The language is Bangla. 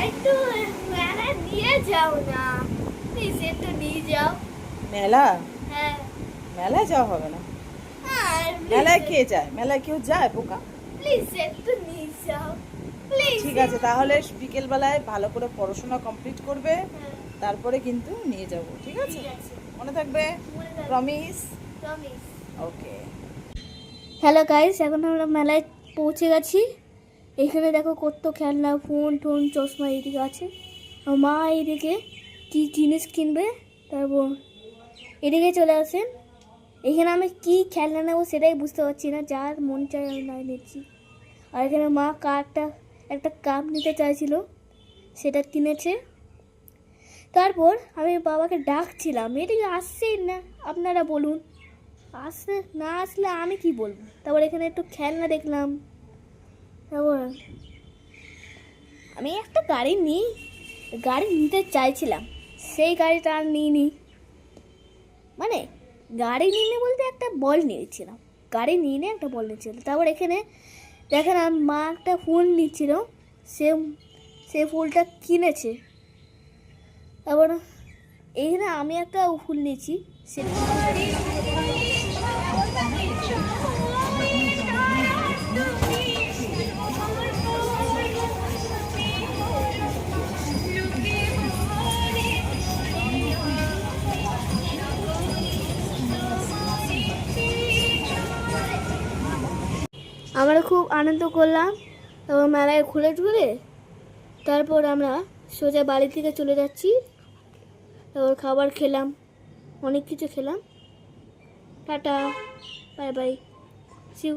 একটু মেলা নিয়ে যাও না প্লিজ, একটু নিয়ে যাও। মেলা? হ্যাঁ মেলায় যাওয়া হবে না। মেলায় কে যায়? মেলায় কেউ যায় পোকা? প্লিজ একটু নিয়ে যাও প্লিজ। ঠিক আছে, তাহলে বিকেল বেলায় ভালো করে পড়াশোনা কমপ্লিট করবে, তারপরে কিন্তু নিয়ে যাব, ঠিক আছে? ঠিক আছে, মনে থাকবে? মনে থাকবে। প্রমিস? প্রমিস। ওকে। হ্যালো গাইস, এখন আমরা মেলায় পৌঁছে গেছি। এখানে দেখো কত খেলনা, ফোন টোন, চশমা এইদিকে আছে। আর মা এইদিকে কি জিনিস কিনবে, তারপর এদিকে চলে আসেন। এখানে আমি কি খেলনা নেবো সেটাই বুঝতে পারছি না, যার মন চাই আমি নাই নিচ্ছি। আর এখানে মা একটা কাপ নিতে চাইছিল, সেটা কিনেছে। তারপর আমি বাবাকে ডাকছিলাম, এদিকে আসছেই না, আপনারা বলুন। আসলে না আসলে আমি কি বলবো। তারপর এখানে একটু খেলনা দেখলাম। তারপর আমি একটা গাড়ি নিতে চাইছিলাম, সেই গাড়িটা আর নিইনি। মানে গাড়ি নিয়ে বলতে একটা বল নিয়েছিলাম, গাড়ি নিয়ে একটা বল নিয়েছিল। তারপর এখানে দেখেন মা একটা ফুল নিচ্ছিল, সে সে ফুলটা কিনেছে। তারপর এইখানে আমি একটা ফুল নিয়েছি, সেটা আমরা খুব আনন্দ করলাম। তারপর মেলায় ঘুরে তারপর আমরা সোজা বাড়ি থেকে চলে যাচ্ছি। তারপর খাবার খেলাম, অনেক কিছু খেলাম। Tata, bye bye, see you.